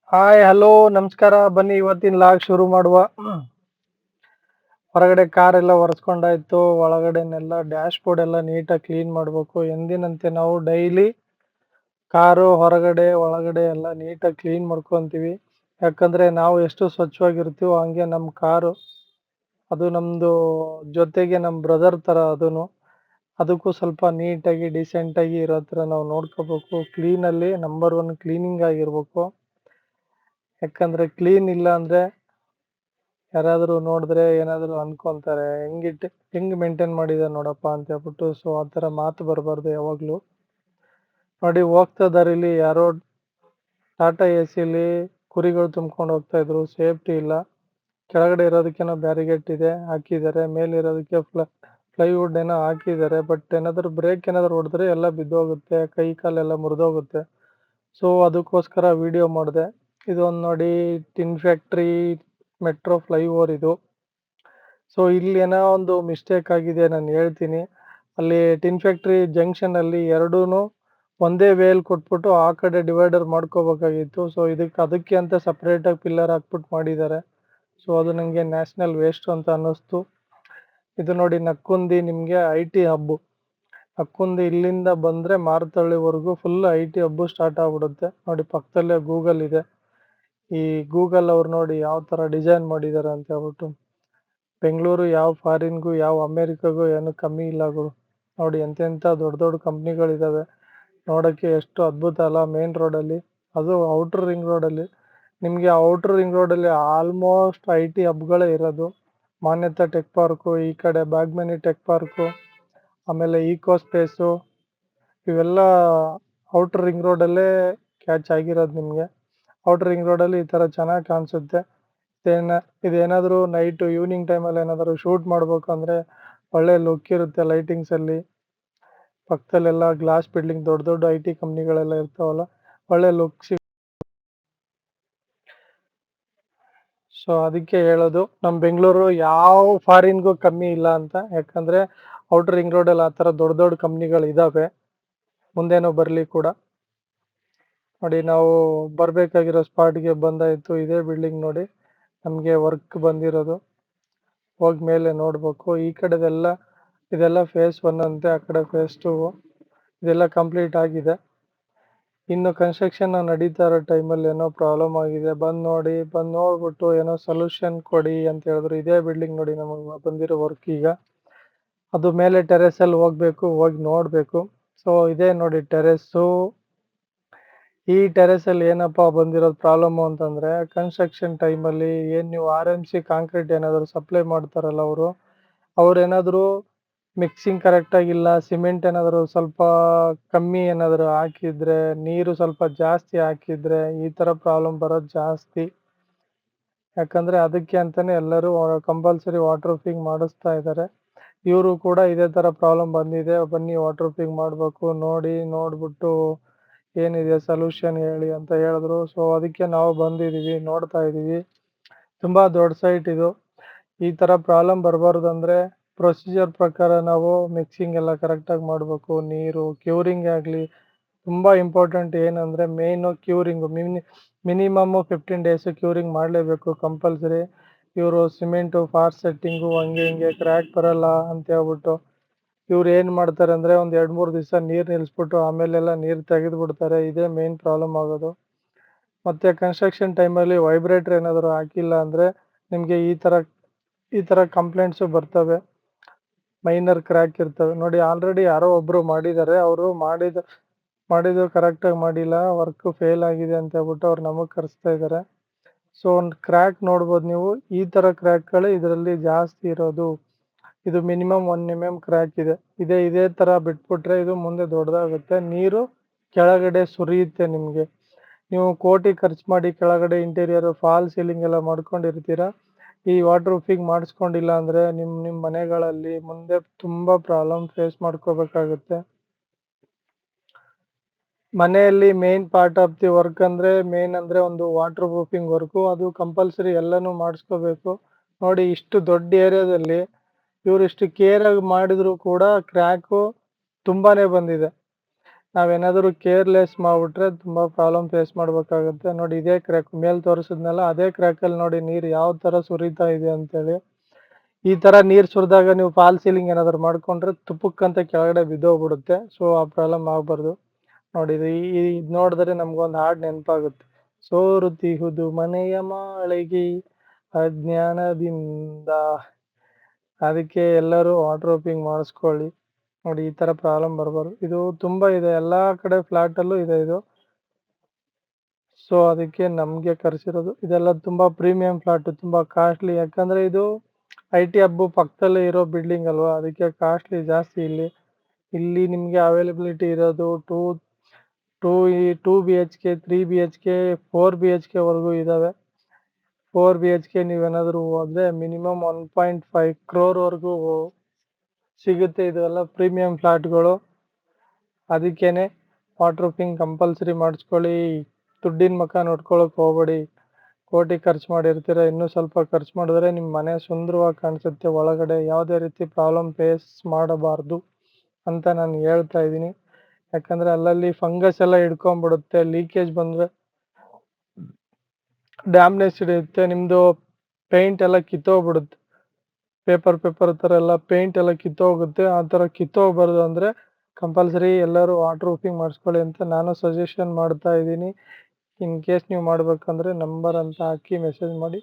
Hi hello ನಮಸ್ಕಾರ. ಬನ್ನಿ ಇವತ್ತಿನ ಲಾಗ್ ಶುರು ಮಾಡುವ. ಹೊರಗಡೆ ಕಾರ್ ಎಲ್ಲ ಒರೆಸ್ಕೊಂಡಾಯ್ತು, ಒಳಗಡೆನೆಲ್ಲ ಡ್ಯಾಶ್ ಬೋರ್ಡ್ ಎಲ್ಲ ನೀಟಾಗಿ ಕ್ಲೀನ್ ಮಾಡಬೇಕು. ಎಂದಿನಂತೆ ನಾವು ಡೈಲಿ ಕಾರು ಹೊರಗಡೆ ಒಳಗಡೆ ಎಲ್ಲ ನೀಟಾಗಿ ಕ್ಲೀನ್ ಮಾಡ್ಕೊತೀವಿ. ಯಾಕಂದ್ರೆ ನಾವು ಎಷ್ಟು ಸ್ವಚ್ಛವಾಗಿರ್ತೀವೋ ಹಂಗೆ ನಮ್ಮ ಕಾರು, ಅದು ನಮ್ಮದು ಜೊತೆಗೆ ನಮ್ಮ ಬ್ರದರ್ ಥರ. ಅದಕ್ಕೂ ಸ್ವಲ್ಪ ನೀಟಾಗಿ ಡಿಸೆಂಟಾಗಿ ಇರೋ ಥರ ನಾವು ನೋಡ್ಕೋಬೇಕು. ಕ್ಲೀನಲ್ಲಿ ನಂಬರ್ ಒನ್ ಕ್ಲೀನಿಂಗ್ ಆಗಿರ್ಬೇಕು. ಯಾಕಂದ್ರೆ ಕ್ಲೀನ್ ಇಲ್ಲ ಅಂದ್ರೆ ಯಾರಾದರೂ ನೋಡಿದ್ರೆ ಏನಾದರೂ ಅನ್ಕೊಂತಾರೆ, ಹೆಂಗ್ ಮೇಂಟೈನ್ ಮಾಡಿದ ನೋಡಪ್ಪ ಅಂತ ಹೇಳ್ಬಿಟ್ಟು. ಸೊ ಆ ಥರ ಮಾತು ಬರಬಾರ್ದು ಯಾವಾಗಲೂ. ನೋಡಿ, ಹೋಗ್ತಾ ದಾರಿಲಿ ಯಾರೋ ಟಾಟಾ ಎ ಸಿಲಿ ಕುರಿಗಳು ತುಂಬ್ಕೊಂಡು ಹೋಗ್ತಾ ಇದ್ರು. ಸೇಫ್ಟಿ ಇಲ್ಲ. ಕೆಳಗಡೆ ಇರೋದಕ್ಕೇನೋ ಬ್ಯಾರಿಗೇಟ್ ಇದೆ ಹಾಕಿದ್ದಾರೆ, ಮೇಲೆ ಇರೋದಕ್ಕೆ ಪ್ಲೈವುಡ್ ಏನೋ ಹಾಕಿದ್ದಾರೆ. ಬಟ್ ಏನಾದರೂ ಬ್ರೇಕ್ ಏನಾದರೂ ಹೊಡೆದ್ರೆ ಎಲ್ಲ ಬಿದ್ದೋಗುತ್ತೆ, ಕೈ ಕಾಲೆಲ್ಲ ಮುರಿದೋಗುತ್ತೆ. ಸೊ ಅದಕ್ಕೋಸ್ಕರ ವಿಡಿಯೋ ಮಾಡಿದೆ. ಇದೊಂದು ನೋಡಿ, ಟಿನ್ ಫ್ಯಾಕ್ಟ್ರಿ ಮೆಟ್ರೋ ಫ್ಲೈಓವರ್ ಇದು. ಸೊ ಇಲ್ಲಿ ಏನೋ ಒಂದು ಮಿಸ್ಟೇಕ್ ಆಗಿದೆ, ನಾನು ಹೇಳ್ತೀನಿ. ಅಲ್ಲಿ ಟಿನ್ ಫ್ಯಾಕ್ಟ್ರಿ ಜಂಕ್ಷನ್ ಅಲ್ಲಿ ಎರಡೂ ಒಂದೇ ವೇಲ್ ಕೊಟ್ಬಿಟ್ಟು ಆ ಕಡೆ ಡಿವೈಡರ್ ಮಾಡ್ಕೋಬೇಕಾಗಿತ್ತು. ಸೊ ಅದಕ್ಕೆ ಅಂತ ಸಪ್ರೇಟಾಗಿ ಪಿಲ್ಲರ್ ಹಾಕ್ಬಿಟ್ಟು ಮಾಡಿದ್ದಾರೆ. ಸೊ ಅದು ನನಗೆ ನ್ಯಾಷನಲ್ ವೇಸ್ಟ್ ಅಂತ ಅನ್ನಿಸ್ತು. ಇದು ನೋಡಿ, ನಕ್ಕುಂದಿ ನಿಮಗೆ IT ಹಬ್ಬು. ನಕ್ಕುಂದಿ ಇಲ್ಲಿಂದ ಬಂದರೆ ಮಾರತಳ್ಳಿವರೆಗೂ ಫುಲ್ IT ಹಬ್ಬು ಸ್ಟಾರ್ಟ್ ಆಗ್ಬಿಡುತ್ತೆ. ನೋಡಿ, ಪಕ್ಕದಲ್ಲೇ ಗೂಗಲ್ ಇದೆ. ಈ ಗೂಗಲ್ ಅವ್ರು ನೋಡಿ ಯಾವ ಥರ ಡಿಸೈನ್ ಮಾಡಿದ್ದಾರೆ ಅಂತ ಹೇಳ್ಬಿಟ್ಟು. ಬೆಂಗಳೂರು ಯಾವ ಫಾರಿನ್ಗೂ ಯಾವ ಅಮೇರಿಕಾಗೂ ಏನು ಕಮ್ಮಿ ಇಲ್ಲ ಗುರು. ನೋಡಿ ಎಂತೆಂಥ ದೊಡ್ಡ ದೊಡ್ಡ ಕಂಪ್ನಿಗಳಿದ್ದಾವೆ. ನೋಡೋಕ್ಕೆ ಎಷ್ಟು ಅದ್ಭುತ ಅಲ್ಲ. ಮೇನ್ ರೋಡಲ್ಲಿ, ಅದು ಔಟ್ರ್ ರಿಂಗ್ ರೋಡಲ್ಲಿ. ನಿಮಗೆ ಔಟ್ರ್ ರಿಂಗ್ ರೋಡಲ್ಲಿ ಆಲ್ಮೋಸ್ಟ್ IT ಹಬ್ಗಳೇ ಇರೋದು. ಮಾನ್ಯತಾ ಟೆಕ್ ಪಾರ್ಕು, ಈ ಕಡೆ ಬಾಗ್ಮನಿ ಟೆಕ್ ಪಾರ್ಕು, ಆಮೇಲೆ ಈಕೋ ಸ್ಪೇಸು, ಇವೆಲ್ಲ ಔಟ್ರ್ ರಿಂಗ್ ರೋಡಲ್ಲೇ ಕ್ಯಾಚ್ ಆಗಿರೋದು ನಿಮಗೆ. ಔಟ್ರ್ ರಿಂಗ್ ರೋಡಲ್ಲಿ ಈ ಥರ ಚೆನ್ನಾಗಿ ಕಾಣಿಸುತ್ತೆ. ಇದೇನಾದರೂ ನೈಟು ಈವ್ನಿಂಗ್ ಟೈಮಲ್ಲಿ ಏನಾದರೂ ಶೂಟ್ ಮಾಡಬೇಕು ಅಂದರೆ ಒಳ್ಳೆ ಲುಕ್ ಇರುತ್ತೆ ಲೈಟಿಂಗ್ಸಲ್ಲಿ. ಪಕ್ಕದಲ್ಲೆಲ್ಲ ಗ್ಲಾಸ್ ಬಿಲ್ಡಿಂಗ್, ದೊಡ್ಡ ದೊಡ್ಡ IT ಕಂಪ್ನಿಗಳೆಲ್ಲ ಇರ್ತಾವಲ್ಲ, ಒಳ್ಳೆ ಲುಕ್ ಸೊ ಅದಕ್ಕೆ ಹೇಳೋದು, ನಮ್ಮ ಬೆಂಗಳೂರು ಯಾವ ಫಾರಿನ್ಗೂ ಕಮ್ಮಿ ಇಲ್ಲ ಅಂತ. ಯಾಕಂದರೆ ಔಟ್ರ್ ರಿಂಗ್ ರೋಡಲ್ಲಿ ಆ ಥರ ದೊಡ್ಡ ದೊಡ್ಡ ಕಂಪ್ನಿಗಳಿದ್ದಾವೆ, ಮುಂದೇನೋ ಬರಲಿ ಕೂಡ. ನೋಡಿ, ನಾವು ಬರಬೇಕಾಗಿರೋ ಸ್ಪಾಟ್ಗೆ ಬಂದಾಯಿತು. ಇದೇ ಬಿಲ್ಡಿಂಗ್ ನೋಡಿ ನಮಗೆ ವರ್ಕ್ ಬಂದಿರೋದು. ಹೋಗಿ ಮೇಲೆ ನೋಡಬೇಕು. ಈ ಇದೆಲ್ಲ ಫೇಸ್ 1 ಅಂತೆ, ಆ ಕಡೆ ಫೇಸ್ 2. ಇದೆಲ್ಲ ಕಂಪ್ಲೀಟ್ ಆಗಿದೆ. ಇನ್ನು ಕನ್ಸ್ಟ್ರಕ್ಷನ್ ನಡೀತಾ ಇರೋ ಟೈಮಲ್ಲಿ ಏನೋ ಪ್ರಾಬ್ಲಮ್ ಆಗಿದೆ. ಬಂದು ನೋಡ್ಬಿಟ್ಟು ಏನೋ ಸೊಲ್ಯೂಷನ್ ಕೊಡಿ ಅಂತ ಹೇಳಿದ್ರು. ಇದೇ ಬಿಲ್ಡಿಂಗ್ ನೋಡಿ ನಮಗೆ ಬಂದಿರೋ ವರ್ಕ್. ಈಗ ಅದು ಮೇಲೆ ಟೆರೆಸಲ್ಲಿ ಹೋಗಿ ನೋಡಬೇಕು. ಸೊ ಇದೇ ನೋಡಿ ಟೆರೆಸ್ಸು. ಈ ಟೆರೆಸಲ್ಲಿ ಏನಪ್ಪ ಬಂದಿರೋದು ಪ್ರಾಬ್ಲಮ್ಮು ಅಂತಂದರೆ, ಕನ್ಸ್ಟ್ರಕ್ಷನ್ ಟೈಮಲ್ಲಿ ಏನು ನೀವು RMC ಕಾಂಕ್ರೀಟ್ ಏನಾದರೂ ಸಪ್ಲೈ ಮಾಡ್ತಾರಲ್ಲ ಅವ್ರೇನಾದರೂ ಮಿಕ್ಸಿಂಗ್ ಕರೆಕ್ಟಾಗಿಲ್ಲ, ಸಿಮೆಂಟ್ ಏನಾದರೂ ಸ್ವಲ್ಪ ಕಮ್ಮಿ ಏನಾದರೂ ಹಾಕಿದರೆ, ನೀರು ಸ್ವಲ್ಪ ಜಾಸ್ತಿ ಹಾಕಿದರೆ ಈ ಥರ ಪ್ರಾಬ್ಲಮ್ ಬರೋದು ಜಾಸ್ತಿ. ಯಾಕಂದರೆ ಅದಕ್ಕೆ ಅಂತಲೇ ಎಲ್ಲರೂ ಕಂಪಲ್ಸರಿ ವಾಟರ್ ಪ್ರೂಫಿಂಗ್ ಮಾಡಿಸ್ತಾ ಇದ್ದಾರೆ. ಇವರು ಕೂಡ ಇದೇ ಥರ ಪ್ರಾಬ್ಲಮ್ ಬಂದಿದೆ, ಬನ್ನಿ ವಾಟರ್ ಪ್ರೂಫಿಂಗ್ ಮಾಡಬೇಕು, ನೋಡಿಬಿಟ್ಟು ಏನಿದೆ ಸೊಲ್ಯೂಷನ್ ಹೇಳಿ ಅಂತ ಹೇಳಿದ್ರು. ಸೊ ಅದಕ್ಕೆ ನಾವು ಬಂದಿದ್ದೀವಿ, ನೋಡ್ತಾ ಇದ್ದೀವಿ. ತುಂಬ ದೊಡ್ಡ ಸೈಟ್ ಇದು. ಈ ಥರ ಪ್ರಾಬ್ಲಮ್ ಬರಬಾರ್ದು ಅಂದರೆ ಪ್ರೊಸೀಜರ್ ಪ್ರಕಾರ ನಾವು ಮಿಕ್ಸಿಂಗ್ ಎಲ್ಲ ಕರೆಕ್ಟಾಗಿ ಮಾಡಬೇಕು. ನೀರು ಕ್ಯೂರಿಂಗ್ ಆಗಲಿ, ತುಂಬ ಇಂಪಾರ್ಟೆಂಟ್. ಏನಂದರೆ ಮೇಯ್ನು ಕ್ಯೂರಿಂಗು. ಮಿನಿಮಮ್ಮು 15 ಡೇಸು ಕ್ಯೂರಿಂಗ್ ಮಾಡಲೇಬೇಕು ಕಂಪಲ್ಸರಿ. ಇವರು ಸಿಮೆಂಟು ಫಾಸ್ಟ್ ಸೆಟ್ಟಿಂಗು ಹಂಗೆ ಹಿಂಗೆ ಕ್ರ್ಯಾಕ್ ಬರಲ್ಲ ಅಂತ ಹೇಳ್ಬಿಟ್ಟು ಇವ್ರು ಏನು ಮಾಡ್ತಾರೆ ಅಂದರೆ ಒಂದು 2-3 ದಿವಸ ನೀರು ನಿಲ್ಲಿಸ್ಬಿಟ್ಟು ಆಮೇಲೆಲ್ಲ ನೀರು ತೆಗೆದುಬಿಡ್ತಾರೆ. ಇದೇ ಮೇನ್ ಪ್ರಾಬ್ಲಮ್ ಆಗೋದು. ಮತ್ತು ಕನ್ಸ್ಟ್ರಕ್ಷನ್ ಟೈಮಲ್ಲಿ ವೈಬ್ರೇಟ್ರ್ ಏನಾದರೂ ಹಾಕಿಲ್ಲ ಅಂದರೆ ನಿಮಗೆ ಈ ಥರ ಕಂಪ್ಲೇಂಟ್ಸು ಬರ್ತವೆ. ಮೈನರ್ ಕ್ರ್ಯಾಕ್ ಇರ್ತವೆ. ನೋಡಿ, ಆಲ್ರೆಡಿ ಯಾರೋ ಒಬ್ಬರು ಮಾಡಿದ್ದಾರೆ. ಅವರು ಮಾಡಿದ್ದು ಕರೆಕ್ಟಾಗಿ ಮಾಡಿಲ್ಲ, ವರ್ಕು ಫೇಲ್ ಆಗಿದೆ ಅಂತ ಹೇಳ್ಬಿಟ್ಟು ಅವ್ರು ನಮಗೆ ಕರೆಸ್ತಾ ಇದ್ದಾರೆ. ಸೊ ಒಂದು ಕ್ರ್ಯಾಕ್ ನೋಡ್ಬೋದು ನೀವು. ಈ ಥರ ಕ್ರ್ಯಾಕ್ಗಳೇ ಇದರಲ್ಲಿ ಜಾಸ್ತಿ ಇರೋದು. ಇದು ಮಿನಿಮಮ್ 1 mm ಕ್ರ್ಯಾಕ್ ಇದೆ. ಇದೇ ಥರ ಬಿಟ್ಬಿಟ್ರೆ ಇದು ಮುಂದೆ ದೊಡ್ಡದಾಗುತ್ತೆ. ನೀರು ಕೆಳಗಡೆ ಸುರಿಯುತ್ತೆ ನಿಮಗೆ. ನೀವು ಕೋಟಿ ಖರ್ಚು ಮಾಡಿ ಕೆಳಗಡೆ ಇಂಟೀರಿಯರು ಫಾಲ್ ಸೀಲಿಂಗ್ ಎಲ್ಲ ಮಾಡ್ಕೊಂಡಿರ್ತೀರ. ಈ ವಾಟರ್ ಪ್ರೂಫಿಂಗ್ ಮಾಡಿಸ್ಕೊಂಡಿಲ್ಲ ಅಂದರೆ ನಿಮ್ಮ ಮನೆಗಳಲ್ಲಿ ಮುಂದೆ ತುಂಬ ಪ್ರಾಬ್ಲಮ್ ಫೇಸ್ ಮಾಡ್ಕೋಬೇಕಾಗುತ್ತೆ. ಮನೆಯಲ್ಲಿ main part of the work main ಅಂದರೆ ಒಂದು ವಾಟರ್ ಪ್ರೂಫಿಂಗ್ ವರ್ಕು. ಅದು ಕಂಪಲ್ಸರಿ ಎಲ್ಲನೂ ಮಾಡಿಸ್ಕೋಬೇಕು. ನೋಡಿ, ಇಷ್ಟು ದೊಡ್ಡ ಏರಿಯಾದಲ್ಲಿ ಇವರಿಷ್ಟು ಕೇರಾಗಿ ಮಾಡಿದರೂ ಕೂಡ ಕ್ರ್ಯಾಕು ತುಂಬಾ ಬಂದಿದೆ. ನಾವೇನಾದರೂ ಕೇರ್ಲೆಸ್ ಮಾಡ್ಬಿಟ್ರೆ ತುಂಬ ಪ್ರಾಬ್ಲಮ್ ಫೇಸ್ ಮಾಡಬೇಕಾಗುತ್ತೆ. ನೋಡಿ ಇದೇ ಕ್ರ್ಯಾಕ್ ಮೇಲೆ ತೋರಿಸಿದ್ನಲ್ಲ ಅದೇ ಕ್ರ್ಯಾಕಲ್ಲಿ ನೋಡಿ ನೀರು ಯಾವ ಥರ ಸುರಿತಾ ಇದೆ ಅಂತೇಳಿ. ಈ ಥರ ನೀರು ಸುರಿದಾಗ ನೀವು ಫಾಲ್ ಸೀಲಿಂಗ್ ಏನಾದರೂ ಮಾಡ್ಕೊಂಡ್ರೆ ತುಪುಕ್ಕಂತ ಕೆಳಗಡೆ ಬಿದ್ದೋಗ್ಬಿಡುತ್ತೆ. ಸೊ ಆ ಪ್ರಾಬ್ಲಮ್ ಆಗಬಾರ್ದು. ನೋಡಿ ಇದು ನೋಡಿದ್ರೆ ನಮ್ಗೊಂದು ಹಾಡು ನೆನಪಾಗುತ್ತೆ. ಸೋರುತ್ತಿಹುದು ಮನೆಯ ಮಾಳಿಗೆ ಅಜ್ಞಾನದಿಂದ. ಅದಕ್ಕೆ ಎಲ್ಲರೂ ವಾಟರ್ ಪ್ರೂಫಿಂಗ್ ಮಾಡಿಸ್ಕೊಳ್ಳಿ. ನೋಡಿ ಈ ಥರ ಪ್ರಾಬ್ಲಮ್ ಬರಬಾರ್ದು. ಇದು ತುಂಬ ಇದೆ, ಎಲ್ಲ ಕಡೆ ಫ್ಲ್ಯಾಟಲ್ಲೂ ಇದೆ ಇದು. ಸೊ ಅದಕ್ಕೆ ನಮಗೆ ಕರೆಸಿರೋದು. ಇದೆಲ್ಲ ತುಂಬ ಪ್ರೀಮಿಯಂ ಫ್ಲ್ಯಾಟು, ತುಂಬ ಕಾಸ್ಟ್ಲಿ. ಯಾಕಂದರೆ ಇದು IT ಹಬ್ಬು ಪಕ್ಕದಲ್ಲೇ ಇರೋ ಬಿಲ್ಡಿಂಗ್ ಅಲ್ವಾ, ಅದಕ್ಕೆ ಕಾಸ್ಟ್ಲಿ ಜಾಸ್ತಿ ಇಲ್ಲಿ. ಇಲ್ಲಿ ನಿಮಗೆ ಅವೈಲಬಿಲಿಟಿ ಇರೋದು ಟೂ BHK, 3 BHK, 4 BHKವರೆಗೂ ಇದ್ದಾವೆ. 4 BHK ನೀವೇನಾದರೂ ಹೋದರೆ ಮಿನಿಮಮ್ 1.5 crore ಸಿಗುತ್ತೆ. ಇದೆಲ್ಲ ಪ್ರೀಮಿಯಂ ಫ್ಲ್ಯಾಟ್ಗಳು. ಅದಕ್ಕೇ ವಾಟರ್ ಪ್ರೂಫಿಂಗ್ ಕಂಪಲ್ಸರಿ ಮಾಡಿಸ್ಕೊಳ್ಳಿ. ದುಡ್ಡಿನ ಮುಖ ನೋಡ್ಕೊಳಕ್ಕೆ ಹೋಗ್ಬೇಡಿ. ಕೋಟಿ ಖರ್ಚು ಮಾಡಿರ್ತೀರ, ಇನ್ನೂ ಸ್ವಲ್ಪ ಖರ್ಚು ಮಾಡಿದ್ರೆ ನಿಮ್ಮ ಮನೆ ಸುಂದರವಾಗಿ ಕಾಣಿಸುತ್ತೆ. ಒಳಗಡೆ ಯಾವುದೇ ರೀತಿ ಪ್ರಾಬ್ಲಮ್ ಫೇಸ್ ಮಾಡಬಾರ್ದು ಅಂತ ನಾನು ಹೇಳ್ತಾ ಇದ್ದೀನಿ. ಯಾಕಂದರೆ ಅಲ್ಲಲ್ಲಿ ಫಂಗಸ್ ಎಲ್ಲ ಹಿಡ್ಕೊಂಬಿಡುತ್ತೆ. ಲೀಕೇಜ್ ಬಂದರೆ ಡ್ಯಾಮ್ನೇಜ್ ಹಿಡಿಯುತ್ತೆ. ನಿಮ್ಮದು ಪೇಂಟ್ ಎಲ್ಲ ಕಿತ್ತೋಗ್ಬಿಡುತ್ತೆ. ಪೇಪರ್ ಥರ ಎಲ್ಲ ಪೇಂಟ್ ಎಲ್ಲ ಕಿತ್ತೋಗುತ್ತೆ. ಆ ಥರ ಕಿತ್ತೋಗ್ಬಾರ್ದು ಅಂದರೆ ಕಂಪಲ್ಸರಿ ಎಲ್ಲರೂ ವಾಟರ್ ಪ್ರೂಫಿಂಗ್ ಮಾಡಿಸ್ಕೊಳ್ಳಿ ಅಂತ ನಾನು ಸಜೆಷನ್ ಮಾಡ್ತಾ ಇದ್ದೀನಿ. ಇನ್ ಕೇಸ್ ನೀವು ಮಾಡಬೇಕಂದ್ರೆ ನಂಬರ್ ಅಂತ ಹಾಕಿ ಮೆಸೇಜ್ ಮಾಡಿ.